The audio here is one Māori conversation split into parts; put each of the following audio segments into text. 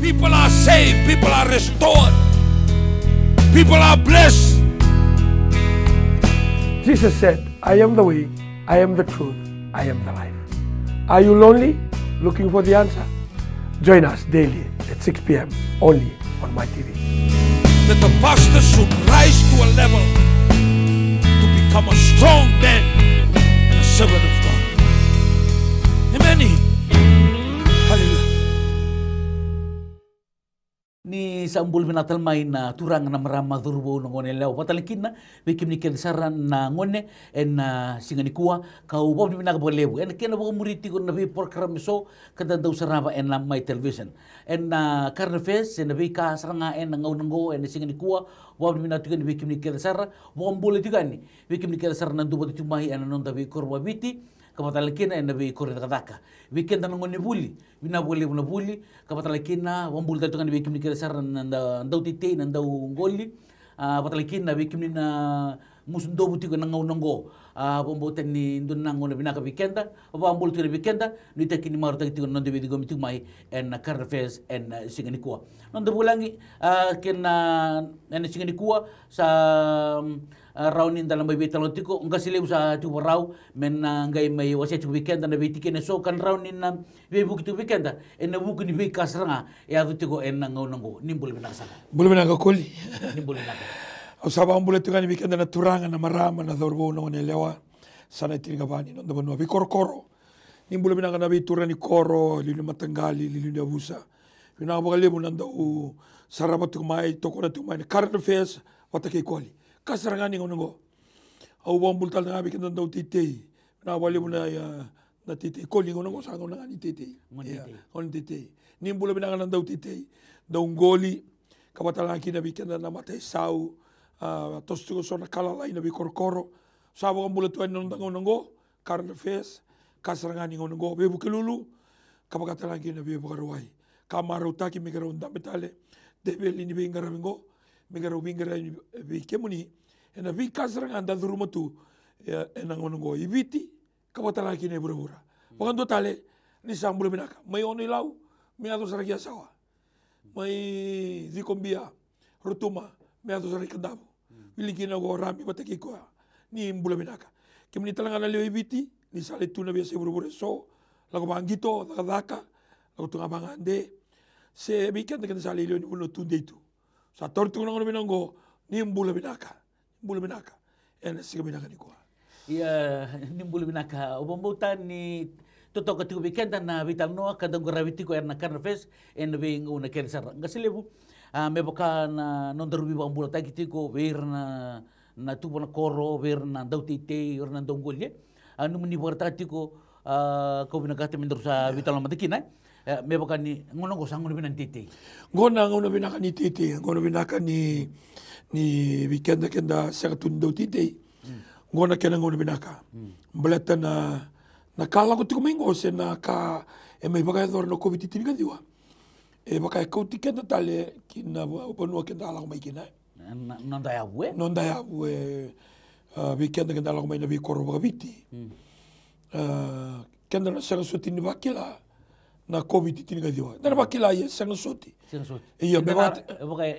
People are saved. People are restored. People are blessed. Jesus said, I am the way, I am the truth, I am the life. Are you lonely? Looking for the answer? Join us daily at 6 p.m. only on MyTV. That the pastor should rise to a level to become a strong man and a servant of God. Amen. Hallelujah. Ni sambul binatal may na turang na marama durbo ng ngone lew patalikin na bikim ni kensaran na ngone en singa ni kuwa ka ubaw ni binaga bolebu en kena bo muriti ko na bi program so kada daw saraba en la may television en karna fes en bi ka sanga en ngaw ngo en singa ni kuwa ubaw ni binatu ni bikim ni kensara bo mbole tigani bikim ni kensara nan dubo tumahi en non da bi korba biti kapatalakina en bi korida kadaka weekend na ngone buli bina boli na buli kapatalakina wambul dal tungan bikim ni kesar ndau tite ndau ngoli patalakina bikim na musundo buti ko nangaw nango bomboten ni ndun ngone bina ka weekenda wambul tu weekenda ni tekini maru tagti ko non de bidigo mitu mai en carfes en singani kuwa non de bulangi ken en singani kuwa sa raunin dalam bayi talotiko enggak sile usa tu rau men ngai mai wase tu weekend na bitike ne so kan raunin na be buki tu weekend en buku ni be kasranga ya tu tiko en ngau nango nimbul bina saka Bulu binaga koli. nimbul bina Usaba ambule tu kan weekend na turanga na marama na dorbo no ne lewa sana tinga bani no dono bi korokoro. Nimbul binaga na bi turani koro lilu matangali lilu abusa. Bina bagale bunanda u sarabatu mai tokona tu mai current affairs watake koli. Kasarangani ngono au bombul tal ngabi kan dau tite na wale muna ya na tite koli ngono sa ngono ngani tite on tite nimbula binangan dau tite dau ngoli kabatala ki nabi kan na mate sau tostu so na kala lai nabi korkoro sa bo mbula tu ngono ngo karna face kasarangani ngono ngo be bukelulu kabatala ki nabi bukarwai kamaru taki megaro ndabetale debe lini be ngaramingo megaro bingara bi kemuni ena bi kasrang anda duruma tu ena ngono ibiti kabatala kine bura-bura pakan totale ni sambul binaka mai oni lau me ado saragia sawa mai zikombia rutuma me ado saragia dabu bilikina go rami bataki ko ni mbula binaka kemuni talanga na leo ibiti ni sale tu na biasa bura-bura so lago bangito daka lago tunga bangande se bikan dengan sale leo ni uno tunde itu sa tortu ngono binango ni mbula binaka en siga binaka ni ko ya ni mbula binaka obombutan ni toto ka tu weekend na vital no ka dang gravity ko na carnfest en being una cancer ngaselebu me boka na non derbi bambula tagiti ko ver na tu bona koro ver na dautite or na dongolye anu meni bortati ko ko binaka te mendur sa vital no matikina me boka ni ngono ko sangon binan tite ngono binaka ni tite ngono binaka ni weekend kenda sertundo tite ngono kena ngono binaka beleta na kala ko tukumingo se na ka e me baka dor no covid titi ka diwa e baka ko tikenda tale kina bonu kenda ala mai kina non da ya we weekend kenda ala mai na bi korro baka viti kenda na sertundo ni bakila na covid titi ka diwa na bakila ye sertundo iya beba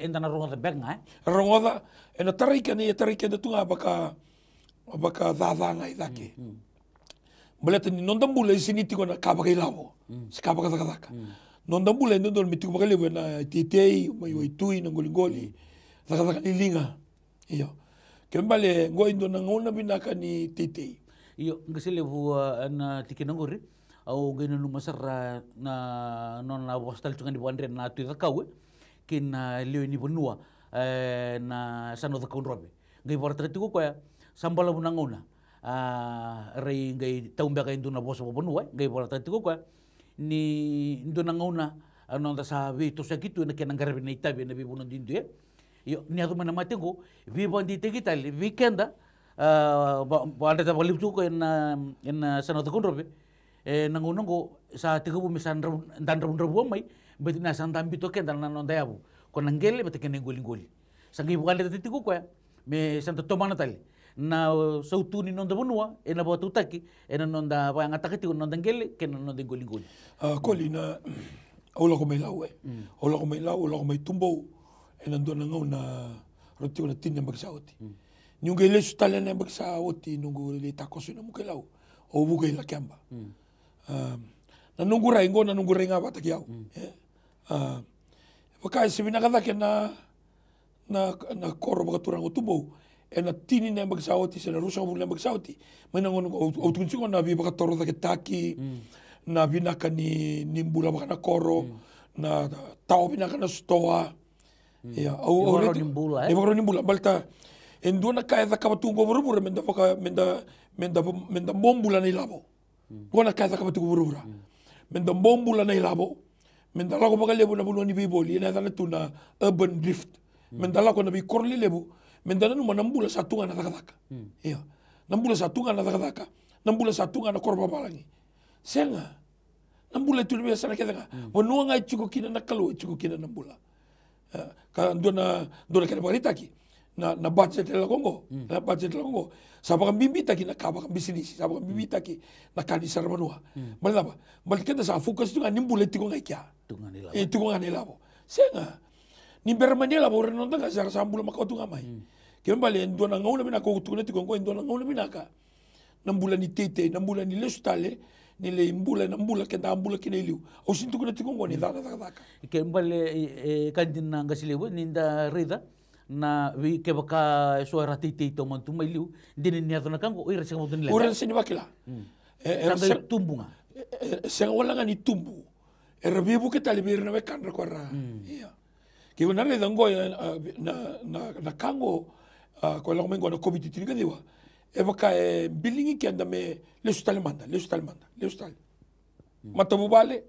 enda na ronga bag nga ronga ena tarika na tunga baka dadanga idake beleta ni non dambula sini tiko na kaba kai lavo skaba ka non dambula ndo dol mitiko baka lewe na titei mai tui na ngoli daka ni linga iyo kembale ngoi ndo na ngona binaka ni titei iyo ngaselebu na tikinangori au gino numasara na non la postal tungan di bandre na tu kawe kin leo ni bonua na sano da konrobe ngai porta tu ko ya sambala bunanguna rei ngai taumba kai nduna boso bonua ngai porta tu ko ni nduna nguna non da sa vi to sakitu na kenang garbe na itabe na bi bunon dindu yo ni adu mana matengo vi bondi tegitali weekenda ba anda ta balip tu ko en sano da konrobe nangunongo sa tiga bumi san dan rabu mai betina san tambi to ken dan non dayabu kon ngele bete ken ngoli sangi bukan de tiku ko me santa tomana tali na sautu ni non da bonua e na botu taki e non da ba ngata kiti non da ngele ken non da ngoli koli na Ola ko may lau Ola ko may lau, ola ko may tumbau. E nandun na ngau na roti ko na tin na magsauti. Nung kay lesu tala na magsauti, nung le takoso na mukay lau. O bukay la kiamba. Nanunggu rai nga bata kiau. Pakai si binakadaki na koro baka turang o tumbau. E na tini na magsauti, sa narusa ko na magsauti. May nangon o tunsi ko na baka toro taki taki. Na binaka ni nimbula baka na koro, na tao binaka na stoa. Ibaro nimbula, Ibaro nimbula. Balta, endo na kaya da kabatungo burubura, menda bombula na ilabo. Bukan na kaya da kabatungo burubura. Menda bombula na ilabo. Menda lako baka lebo na bunuan ni biboli, ina na tu na urban drift. Menda lako na bikorli lebo, menda na numa nambula satunga na takataka. Nambula satunga na takataka. Nambula satunga na korba balangi. Senga, nambula tu biasa na kita nga. Wanua nga ichuko kina nakalu, ichuko kina nambula. Kan dona kena barita ki. Na budget la Kongo, na budget la Kongo. Sabak bimbita ki na kabak bisnis, sabak bimbita ki na kani sarmanua. Malda ba? Mal kita sa fokus tu nga nimbula tiko nga ikya. Tiko nga nilabo. Senga, ni bermanila bo renon tanga sa sambula makau tu nga mai. Kaya bali dona ngauna bina ko tu na tiko ngo dona ngauna bina ka. Nambula ni tete, nambula ni lestale. Nile imbula na mbula kenda ambula kina iliu au sintu kuna tikongo ni dana daka ke mbale kandin na ngasilewo ninda rida na vi ke baka suara titi to mantu mailiu dinin ni atona kango ira sing motun ura sini bakila sanga tumbunga sanga wala ngani tumbu rebibu ke talibir na bekan rekora iya ke bona rida ngo na kango ko la mengo na covid titinga diwa baka bilingi ki anda me lestal manda matabu bale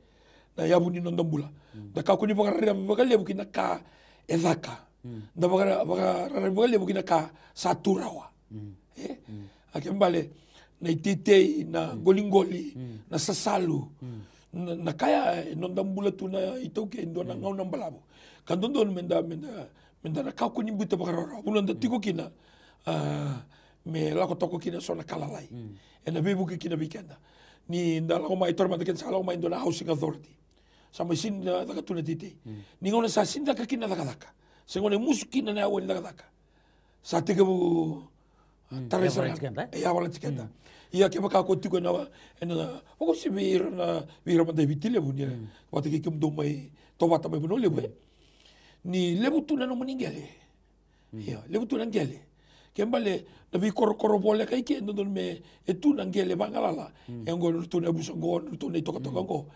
na yabu ni nondambula da ka kuni baka lebu kina ka edaka da baka lebu kina ka saturawa akem bale na itite na golingoli na sasalu na kaya nondambula tu na ito ke ndo na ngau nambalabu kan don menda na ka kuni buta baka rara bulan da tiko kina me lako toko kina sona kalalai. Na bebu kina bikenda. Ni ndala ko mai torma ken sala ko mai ndona housing authority. Sama sin da ka tuna titi. Ni ngona sa sin da ka kina daka. Sengone muskina na awen daka. Sa tika bu taresa. Ya wala tikenda. Ia ke baka ko tiko na ko si vir na manda vitile bu ni. Wata ke kum do mai to wata mai bono lebu. Ni lebu tu na no maningele. Ia lebu tu na ngele. Kembali nabi koro bole kai ke ndon me etu nangele bangalala ngo tu na buso ngo tu na toka ngo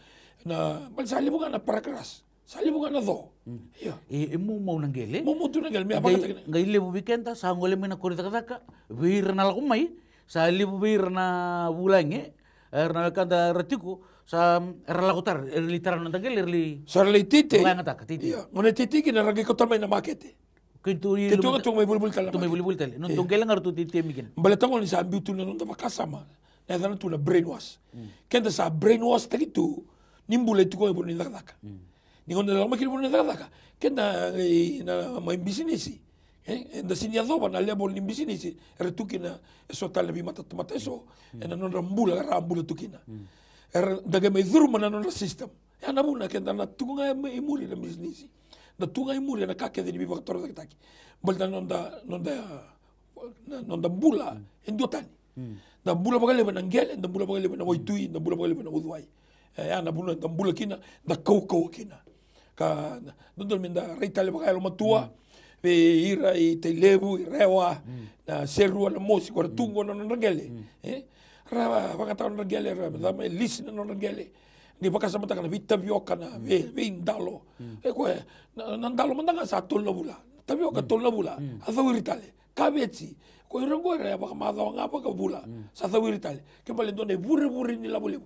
na bal sali bukan na parakras sali bukan na do ya mu mau nangele tu nangele me apa kata ngai lebu weekend sa ngole mena korita kata wir na la kumai sali wir na bulange na kanda ratiku sa rala kotar literal nangele erli sarli tite ngata titi ngone titi kina ragi kotar mai na makete Kentu may bulbul tala. Tu may bulbul tala. Nung tunggelang arto titimikin. Balatang ko ni sa ambitu na nung tapakasama. Na ito na ito na brainwash. Kaya sa brainwash ta ito, nimbula ito ko yung bunin nakataka. Ningon na lang makin bunin nakataka. Kaya na may bisinisi. Da sinyadoba na level ni bisinisi. Era tukina, eso tal na bimata eso. Na non rambula tukina. Era daga may dhurma na non na system. Yan na muna, kaya na tukunga imuri na bisinisi. Na tunga imuri na kake de biba toro taki balda nonda bula endotani na bula bagale na ngele na bula bagale na waitui na bula bagale na udwai ya na bula kina na kau kina ka nondol menda reitale bagale matua ve ira I te lebu rewa na serua na mosi ko tungo na ngele ra bagata na ngele ra da me listen na ngele ni baka sa mataka na vitabioka na indalo ko nandalo mandanga sa tol na bula tabioka tol na bula athawiritale kabetsi ko irongo re baka madaw nga baka bula sa athawiritale ke balendo ne bure ni labule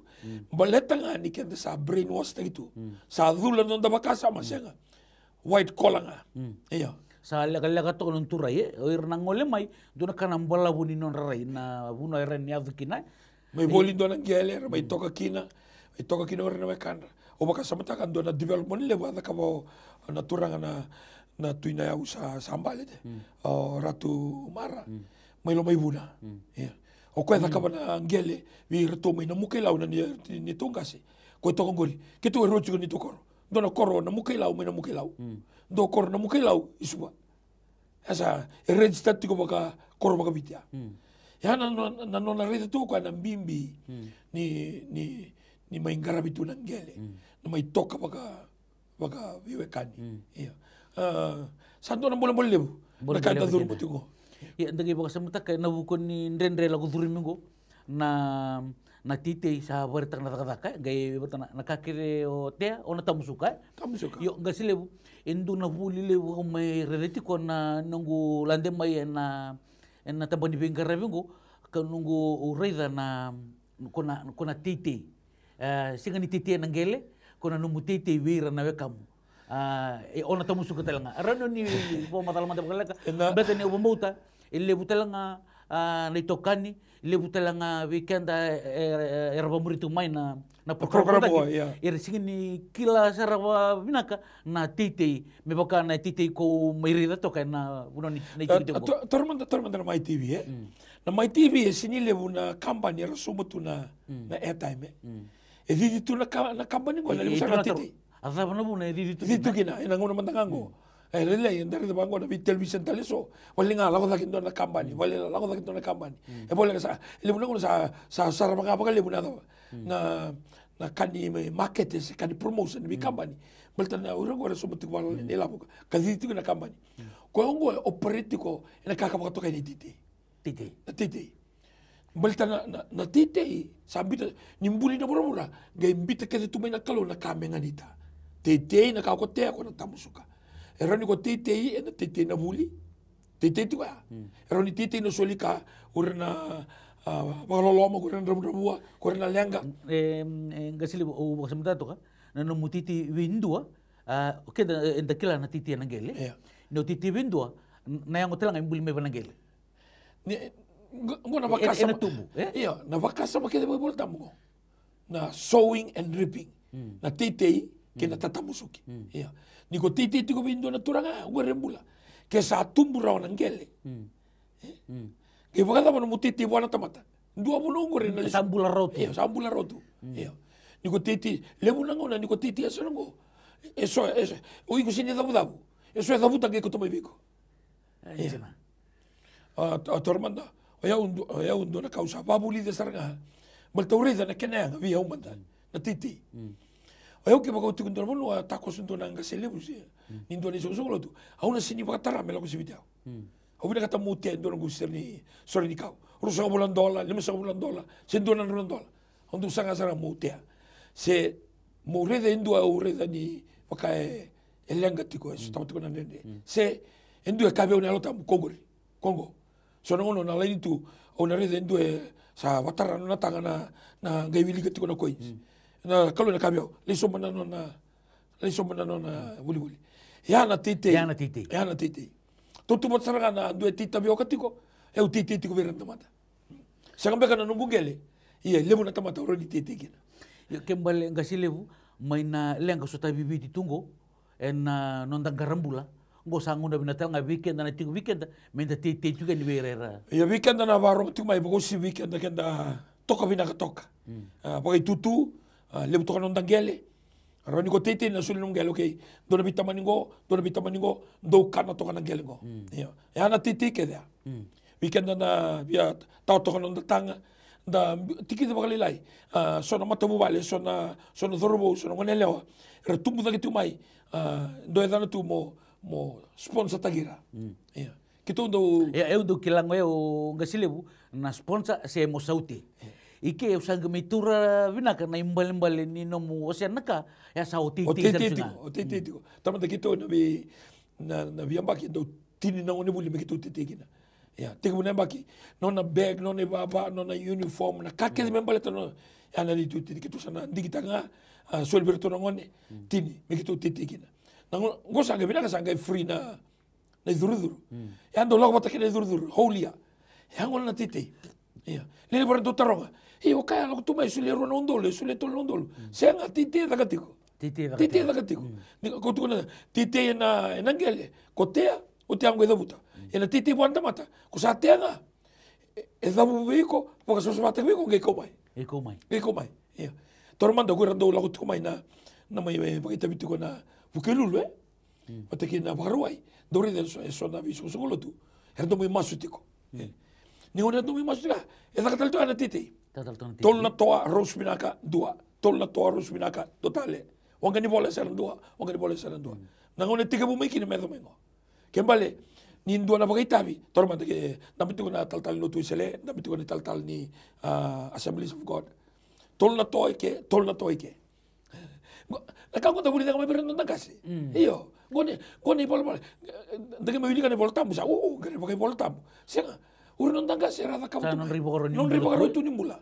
baleta nga ni kende sa brainwash ta gitu sa dhula nonda baka sa masenga white collar nga iya sa laga to non turai o irnang ngole mai duna kanambala buni non rai na buno eren ya dukina may bolin do nang geler may toka kina itoka kino rin na kanda o baka samata kan do na development level ada kabo na turanga na tuina ya sa sambale de ratu mara may lo may buna o ko da kabo na ngele vi reto may na mukela na ni tongasi ko to ngori ke to ro chugo ni to koro dona koro na mukailau me na mukailau. Do koro na mukailau isua. Asa register tiko baka koro baka bitia. Ya na nona reta tu ko na bimbi ni mai ngarabitu na ngele. Na mai toka baka viwekani. Iya. Santo na bola lebu. Na kanta duru tiko. Ya ndagi baka samuta kay nabukon ni ndendre lagu durimingo na titei sa bertak na takataka gay batana nakakire o tea o na tamusuka. Yo ngasilebu indu na buli lebu ko may relati ko na nungu lande may na tambani bingaravingo kanungu ureda na kona titei. Singa ni titei nangele kona numu titei wira na wekamu. Ona tamusuka talanga. Arano ni po matalamanta bakalaka. Beta ni ubambuta ilebu talanga naitokani ilebu talanga weekenda erba muritu mai na program singa ni kila sarawa binaka na titei me baka na titei ko mairida toka na bunoni na titei ko. Tormanda na mai TV na mai TV sini lebu na kampanye ra sumutu na airtime. Didi tu na kampanye ko na lebu sa titei. Asa na bu na didi tu. Didi kina ina ngona mandangango. Lele dari de bango na television taleso wali nga lago dakin na kampanye wali lago dakin na kampanye boleh sa lebu na sa sarama ka lebu na kani market se kani promotion bi kampanye belta na urang ora sumutu wala ni labu ka didi tu na kampanye ko ngo operate ko ina ka ka to kay titei belta na titei sambita nimbuli na mura ga imbita ke tu na kalo na kamenganita titei na ka ko te ko na tamusuka eroni ko titei na titei na buli titei tu ya eroni titei no solika urna magaloloma ko na ramramua ko na lenga ngasili o basamda to ka na no mutiti windua ke enda kila na titei na ngele no titei windua na yang hotel ngai buli me banangele ngona bakasa iya na bakasa makede bol tamu na sowing and reaping na titei ke na tatamusuki iya niko titei tiko bindo na turanga werembula ke sa tumbura na ngele ke baka tama no titei wana tamata ndua bono ngore na sambula rotu sambula rotu iya niko titei lebu na ngona niko titei asongo eso o iko sini dabu eso é dabu tange ko tomai biko iya tormanda ya undo na causa babuli de sarga baltaurida na kenanga via umanda na titei eu que baka tu ndor bono ta ko sunto na ngaselebu si nindo ni so lo tu auna sini baka tara mela ko sibita au bina kata mutia ndor ngusir ni sori ni kau rusa bulan dola $5 sendo na dola ondu sanga sara mutia se morede indo au reda ni baka elenga tiko eso tamatu na nende se indo e kabe ona lota Kongo so no na lain tu ona reda indo sa watara na tanga na ngai wili tiko na coins na kalau na kabio liso mana na buli ya na titei tutu bot sarga na due tita bio katiko eu titei tiko veranda mata sanga beka na numbungele iya lebu na tamata ro di titei kina kembali ngasi lebu mai na lenga so tabi biti tungo en nondang garambula ngo sangu na binatal nga weekend na tiko weekend menta titei juga ni berera ya weekend na baro tiko mai bogosi weekend kenda toka bina toka pakai tutu lebu toka nondang gele roni ko titei na suli nong gele okay dona bitamaningo do kana toka nang gele ngo ya na titei ke dia weekend na bia tao toka nondang tanga da tiki de bagalilai sona matabu vale sona dorbo sona ngonelewa retumbu daki tu mai do edana tu mo sponsor tagira ya kito do eu do kilango eu ngasilebu na sponsor se mo sauti ike usanga mitura vinaka na imbal ni nomu oseanaka ya sa otiti tama kito na biambaki do tini na ngone buli kito titikina ya tiga bune baki nona bag nona baba nona uniform na kake membal to ya na itu kito sana digitanga sol berto ngone tini kito titikina na ngosanga binaka sanga free na duru ya ndo logo batakina duru holia ya ngona titi ya lele por do taronga e o kaya logo tu mai sule ro nondolo sule to nondolo senga titi da katiko ni ko tu na titi na ngele kotea o te ango edabuta ena titi wanda mata ko sa tenga e dabu biko porque so mata biko nge komai ia tormando ko rando logo tu mai na na mai pakita bitu ko na pukelulu pataki na baruai dori den so na visu so tu herdo mai masutiko ni ona do mai masutika taka tal ana titi tol na toa ros minaka dua tol na toa ros minaka totale wanga ni bola saran dua na ngone tika bu mai kini medo mengo kembale ni dua na pakitabi torma ke na bitu na tal no tu sele na bitu na tal ni Assemblies of God tol na toa ke Nakako ta buli na kami perintah kasi. Iyo, goni bola. Dagi mawili ka ni bola tamu sa. Gani pakai bola tamu. Siya uri nang kasi rata kamu. Non ribo karo tu nimbula.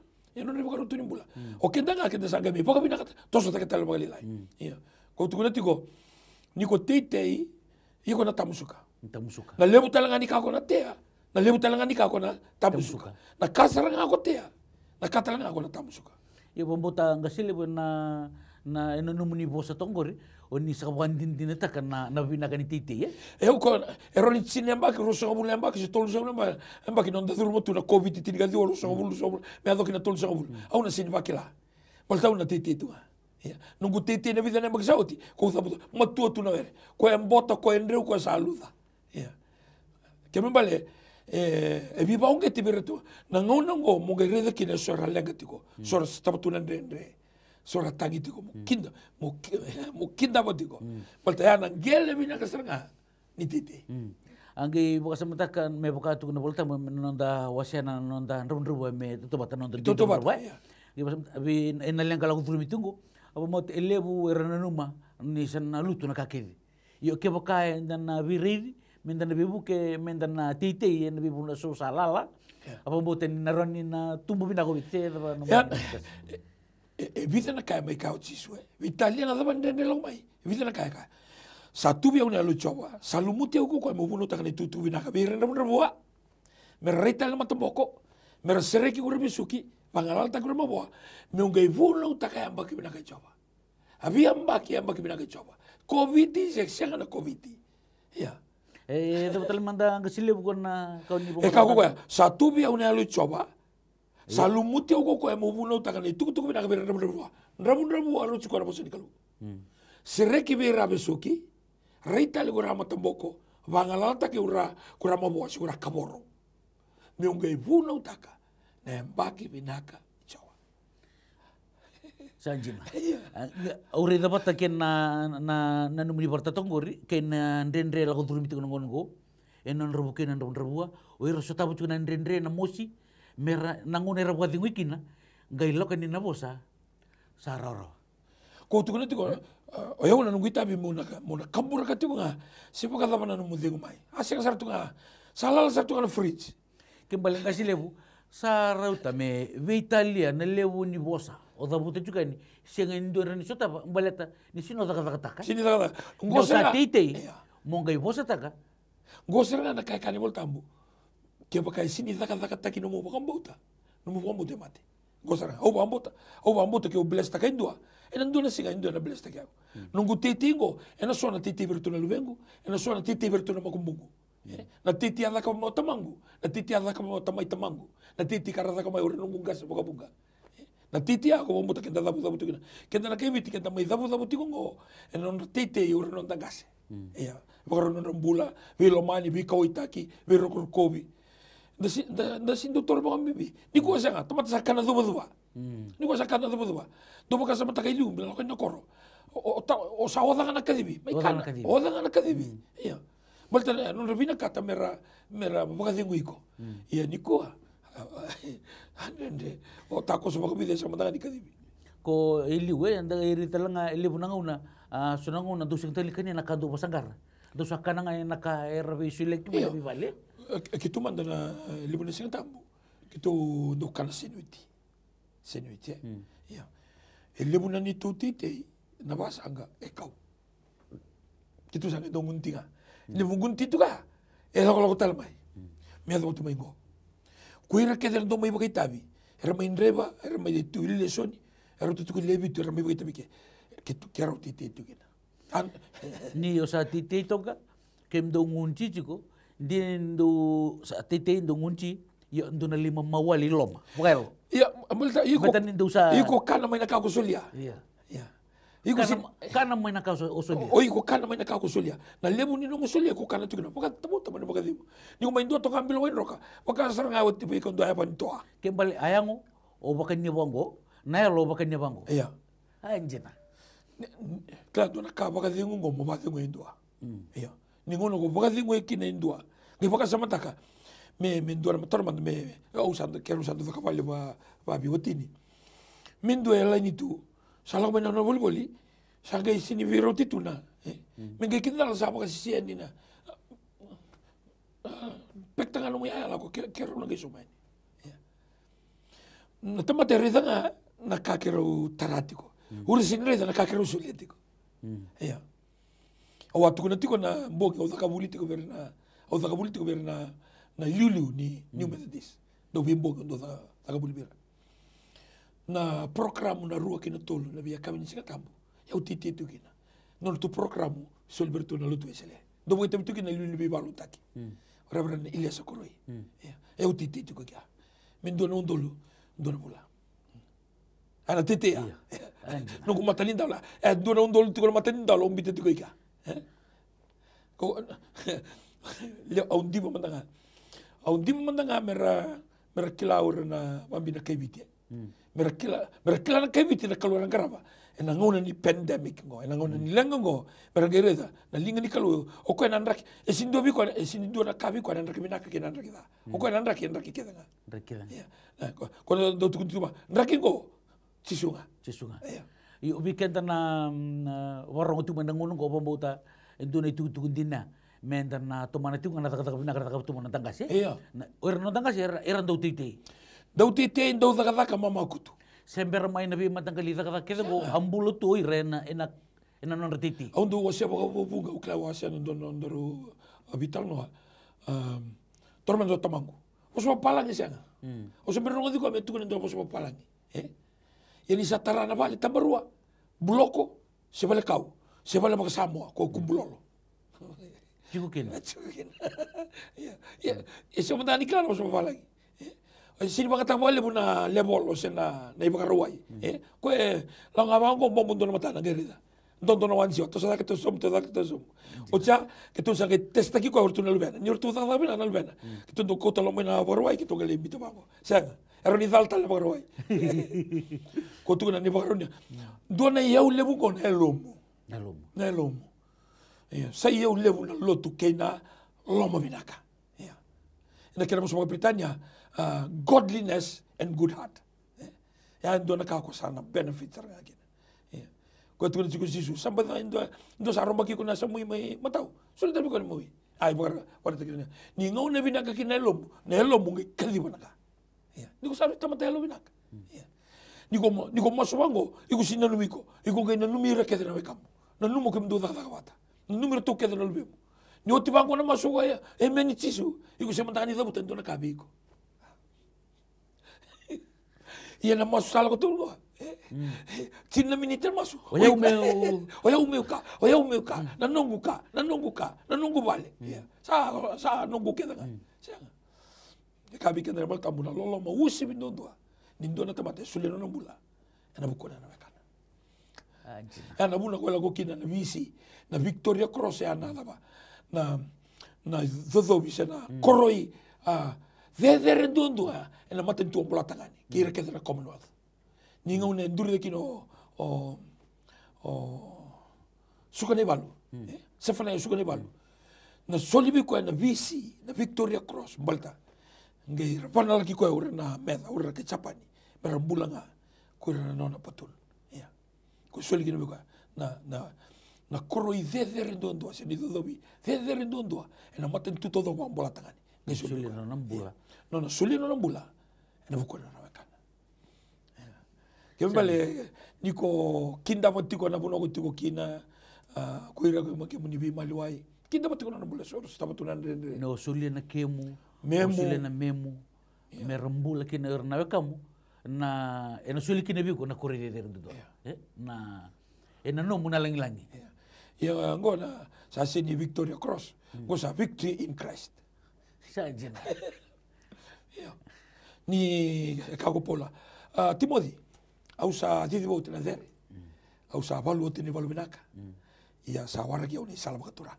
Oke danga kita sa gami. Paka binaka toso ta kita lumagali lai. Iyo. Kau tu kuna tiko ni ko tei iko na tamu suka. Na lebu talanga ni kako na tea. Na lebu talanga ni kako na tamu suka. Na kasaranga ako tea. Na katalanga ako na tamu suka. Iyo pembuta ngasile na numuni bosa tongori oni sa wandin dinata kana na binaka ni titi eu ko eroli cinema que rosa ngabul lembak se tolu sa lembak non da durmo tu na covid ti gadi rosa ngabul me ado que na tolu sa ngabul au na cinema que lá volta una titi tu nungu titi na vida lembak sauti ko sa matu tu na vere ko embota ko endreu ko saluda que me vale viva un che ti veretu na ngona ngo mo gerede ki na sora lengatiko sora statu na ndre sora tangitiko mo kinda bodiko volta ya na gele mina kasranga ni titi angge buka samatakan me buka tu na volta mo nonda wasiana nonda ndru me to bata nonda to bata abi enalen kala ku mitunggo apa mo elebu erananuma ni sana lutu na kakedi yo ke buka na viridi mendana bebu ke mendana titi en bebu na so salala apa mo ten naroni na tumbu bina ko vite vita na kai mai ka utiswe italiana da bande lo mai vita na kai satu bia una lo choba salumuti ko mo buno ta ni tutu bina ka bira na boa me reta la matamboko me sereki ko bisuki pangalal ta ko mo boa me ungai vuno ta kai amba ki bina ka choba habia amba ki bina ka choba covid se na covid ya betul manda ngasile bukan na kau ni kau satu bia una lo choba salumuti ko mo buno ta ni tutu bina ka bira na ramu aro chukara mo sinikalu sereki bira bisuki reita le gura matamboko vangalata ke ura kurama boa sigura kaboro me ungai vuna utaka na mbaki binaka chawa sanjina ore dapat ke na numuri porta tongori ke na ndendre la kodurmi tu ngongo enon rebuke na ndrebua o iro sota butu na ndendre na mosi mera nangone rabua dingwikina ngai lokani na bosa saroro ko tu kana tiko o eu na nunguita bi mona kambura ka tiko nga sipa ka dama na mudingo mai asika sartu nga salal sartu nga fridge kembali kasi lebu sarauta me ve Italia na lebu ni bosa o da buta juga ni senga indora ni sota baleta ni sino da taka sini da ngosa tite mongai bosa taka ngosa na kai kanibol tambu ke pakai sini da taki no mo bambota no mo bambote mate ngosa o bambota ke o blesta ka indua e non dona singa indua na blesta ka nungu titingo e na sona titi virtuna luvengu e na sona titi virtuna makumbungu na titi ada ka mo tamangu na titi ada ka mo tamai tamangu na titi karada ka mai ore nungu gas bunga na titi ako mo muta kenda dabu tigina kenda na kebiti kenda mai dabu tigongo e non titi ore non dangase ya bakaro non bula vilo mani vi koitaki vi rokorkobi da sin doktor mo bibi ni ko sanga tomata sakana duba ni ko sakana duba dobo ka sama takai lu bila ko na koro o sa oda na kadibi mai kana oda na kadibi ya balta non revina kata mera baka dinguiko ya niko ande o tako so baka bide sama tanga dikadibi ko iliwe anda iri talanga ilibu nanga una sunanga una dosing tali kani nakado pasanggar dosakana nga naka erbe sulek tu bi vale kitu manda na libu na singa tambu kitu do kana senuiti ya libu na ni tutite na basanga ekau kitu sanga do nguntinga ni mungunti tu ka e ko talmai me do tu mai go kuira ke do mai bagai tabi era mai reba era mai de tu ile soni era tu lebi tu era mai bagai tabi ke tu kero tite tu kina ni osa tite toka kem do ngunti chiko din do sa tite do ngunti yo do na lima mawali loma well ya multa iko betan do sa iko kana mai na ka kusulia iya iko Kana mo na kauso osulia. Oi ko kana mai na ka kusulia. Na lebu ni no musulia ko kana tukina. Paka tamo tamo paka dimu. Ni ko mai ndo to kambilo wai roka. Paka sarang awat tipu ikon do apa ntoa. Kembali ayango o bakanya bango, na lo bakanya bango. Iya. Anjena. Claro, na ka paka dimu ngo mo ba dimu indua. Iya. Ni ngono ko paka dimu ikina indua. Ni paka samataka. Me ndua tormand me usando quero usando do cavalo ba biotini. Me ndua ela ni tu. Salang me na boli. Sagai sini viro tituna. Mengge kita lah sama kasih sian dina. Pek tangan mo ya lah ko kero na geso man. Na tempat reda na kakero taratiko. Urusin reda na kakero sulietiko. Ya. O watu kuna tiko na mboge o zakabulitiko verna. O zakabulitiko verna na lulu ni New Methodist. Do bimboge do zakabulibera. Na program na rua kina tolu na biya kami ni sikatambo. Eu titi tu kina. Non tu programu solberto na lutu esele. Do mo tu kina lulu bi balu taki. Reverend Elias Koroi. Eu titi tu kya. Men do non dolu do bula. Ana titi ya. No ko matanin dala. Do non dolu tu ko matanin dala umbi tu kya. Ko le au dibo mandanga. Au dibo mandanga mera kilaur na mambina kebiti. Mera kila na kebiti na kaluran karaba. Na ngona ni pandemic ngo na ngona ni lengo ngo bergereza na linga ni kalu o ko nan rak e sindo bi ko e sindo na kabi ko nan rak minaka ke nan rak da o ko nan rak ke da ya ko do tu tuba rak ngo cisunga ya i ubikenta na warong tu manangun ngo pambota endo na tu dina menda na to mana tu na taka tu mana tangase na or no tangase era do tite do taka mama kutu Sember mai na bi matangkali da keda go ambulo to irena ena non retiti. Ondu wase ba bunga ukla wase ndoro habital no. Tormando tamangu. Oso palangi senga. Oso berno ngodi ko metu ndo oso palangi. Yani satarana vale tabarua. Bloko se vale kau. Se vale makasamo ko kumbulolo. Jukukin. Ya. Eso mudani claro oso palangi. Sini baka tawale buna level o sena na ibaka ruai ko la ngabango bomundo na mata na gerida dondo na wansi to sa to som o cha que to sa que testa ki ko urtu na lubena ni urtu da na lubena que to ko to lo mena ruai que to gele bito bango sa eroni dalta le ruai ko tu na ni baka ronia do na eu lebu con elomo na elomo sa eu lebu na lotu kena lomo binaka na queremos uma Britânia godliness and good heart. Ya ndo na kako sana benefit sarang akin. Ko tu ni sisu samba ndo sa romba ki ko na sa muy matao. Sulit tabi ko ni muy. Ay para tekina. Ni ngau na binaka kinelom, nelom ngi kali banaka. Ni ko sabi tama telo binaka. Ni ko masuwango, iku sinanumiko, iku ngai nanumira kedra wekam. Nanumo kim do da kawata. Numero to kedra lubemo. Ni oti bango na masuwa ya meni sisu, iku semantani da butan do na kabiko. Ia na masu sala ko tulo. Tina miniter masu. Oya umeu ka. Nanongu vale. Sa nongu keda nga. Kabi keda mal tambuna lolo ma usi bindondua. Nindona tamate suleno na bula. Ana bukona na wakana. Ana buna ko la kina na visi na Victoria Cross ya na ba. Na zozo bisa na koroi Vede redondua ena maten tu bola tangani kira keda na Commonwealth. Ninga une nduri kino o sukane balu. Sefana sukane balu. Na solibi ko na visi na Victoria Cross balta. Ngai rapana laki ko ora na meda ora ke chapani. Pero bulanga ko na nona patul. Ya. Ko soli kino ko na koroi vede redondua se ni dobi. Vede redondua ena maten tu todo bola tangani. Sulino nambula. No, sulino nambula. Ena bukona na wakana. Kembale niko kinda matiko na buno ko kina kuira ko makemu ni bimaliwai. Kinda matiko na nambula so staba tunan rende. No sulina kemu. Memu. Sulina memu. Merambula kina na wakamu na ena suli kina biko na koride do. Na ena no muna langi. Ya ngona sa sini Victoria Cross. Ko sa victory in Christ. Sajena. Ni kagopola. Timothy, au sa didibo tena dere. au sa valu o tini valu vinaka. Ia sa waraki au ni sala makaturanga.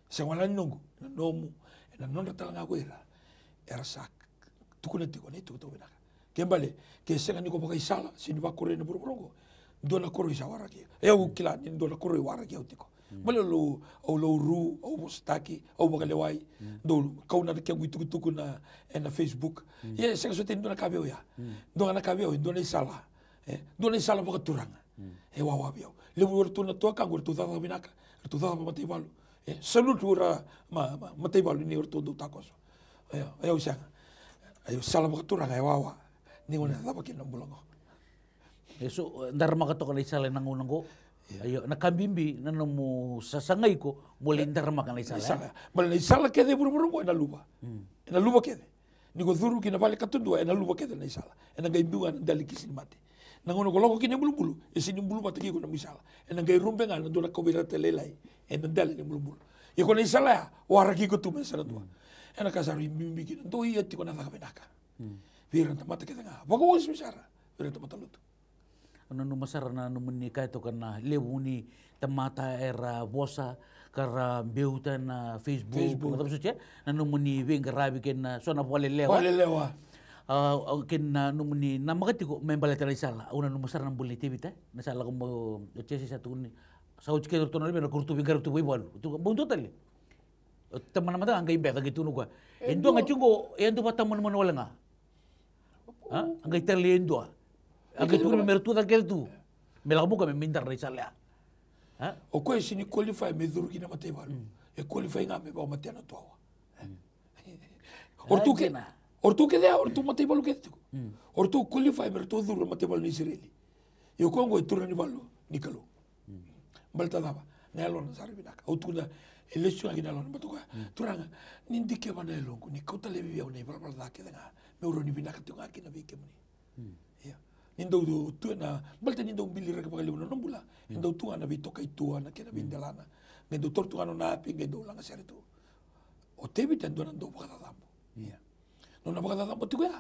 Sa wala nongu, na nomu, na nonra talanga kuira. Era sa tukuna tiko ni tuku vinaka. Kembali, ke senga niko pakai sala, sini wakore na buruburongo. Dona koro isa waraki. Au kilani, dona koro i waraki au tiko. Mala lo au lo ru au mostaki au magalewai do kau na ke gitu tuku na Facebook ye senga so tin do na kabeo ya do na kabeo do na sala do na sala baka turanga wa wa bio le wortu na to ka wortu da binaka tu da mate balu salutu ra mate balu ni wortu do takos ayo sanga ayo sala baka turanga wa ni ngona da baki nambulongo eso dharma ka to ka sala nangunango ayo nakambimbi na mo sasangay ko muli dharma ka sala bal na sala kede buru na luba na luba kede ni go dhuru kina vale katundua na luba kede na sala na ngai biwa na dali kisin mate na ngono ko loko kine bulu e sini bulu mate ki ko na misala na ngai rumbe nga na do na ko bira telelai na dali ni bulu e ko na sala wara ki ko tu mesa na tua na kasari bimbi kina do iya ti ko na ka benaka vira ta mate kede nga bago wis misara vira ta matalutu ano masara na menikah itu karena lewuni temata era bosa karena beuta na Facebook atau maksudnya na numuni wing karabi ken sona pole lewa ken na numuni na makatiko membala tala sala una numasara na buliti bita na sala ko mo chesi satu ni sa uchke to na na kurtu bingar tu boibalu tu buntu tali teman mata anggai beta gitu nuga endo ngachungo endo pataman man wala nga anggai tali endo Agak tu mertu tak tu, melakukan bukan meminta risalnya. O kau sini qualify mezuru kina mate balu, qualify ngame bawa mate anak tua. Ortu ke dia, ortu mate balu ke tu. Ortu qualify mertu zuru mate balu ni Israeli. Yo kau ngoi turun ni balu ni kalau. Balta dava, nalon sari binak. Ortu na election lagi nalon batuka. Turanga, nindi ke mana elong, ni kau tak lebih biau ni balbal dah ke dengar. Meuro ni binak tu ngaki nabi ke muni. Nindo tu na balta nindo bili ra kapag libo non bula nindo tu na bito kay tu na kena bindalana nindo tortu ano na api nindo lang sa rito o tebi tendo nando pakadambo no na pakadambo tu ya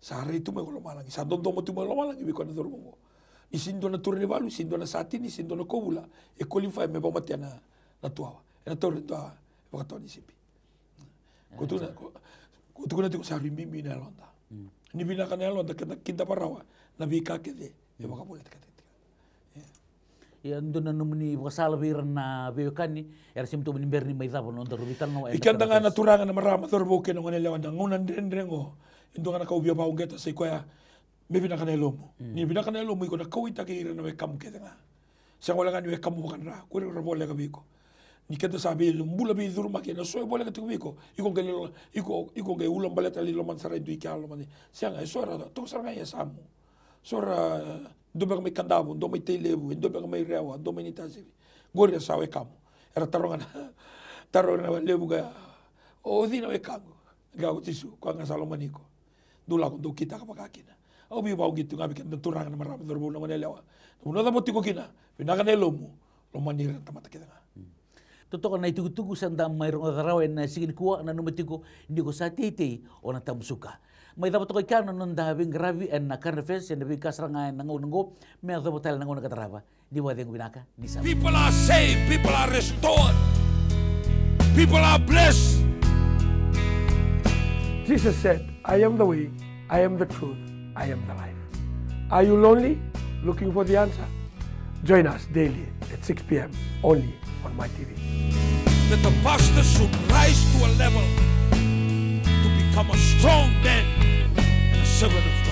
sa rito me ko malang sa dondo mo tu mo malang ibi ko na dormo isindo na turni balu isindo na satini isindo na kobula e qualify me ba matia na tuwa na torre to pakatoni sipi ko tu na tu sa rimimi na londa ni binakan na londa kita parawa nabi kakede e baka boleh kate ya ndo na numni wasala biran na bewekani era simto benimberni mai tabo non rubital no ikan tanga naturangan na marama torbo ke no nele wanda ngunan drengo ndo kana ka ubia baungeta sai koya me binakan elomo ni binakan elomo iko na kawita ke irena we kam ke tanga sa wala kan we kam bukan ra ko ro boleh ka biko ni kenta sabi mbula bi durma ke na so boleh ka biko iko ke ulam baleta li lo mansara du ikalo mani sianga so ra to saranga ya samu sora do ba may kandabo do may telebu do ba may rewa do may nitasiri goria sawe kamu era tarongan na lebu ga o dina we kamu ga utisu ko nga salomaniko dula ko do kita ka pakakina o bi ba gitu ngabi kan turang na marami dorbo na manelewa no da motiko kina pinaga nelomu lo manira tamata kita nga Totoo na itugutugu sanda mayroong araw na sigin kuwa na numatiko hindi ko sa titi o na tamsuka. May dapat ko ikano nung dahabing grabe na karnefes na nabing kasrangan ng unang may dapat tayo ng unang katarapa. Di ba din binaka? People are saved. People are restored. People are blessed. Jesus said, I am the way, I am the truth, I am the life. Are you lonely? Looking for the answer? Join us daily at 6 p.m. only on MyTV. That the pastor should rise to a level to become a strong man and a servant of God.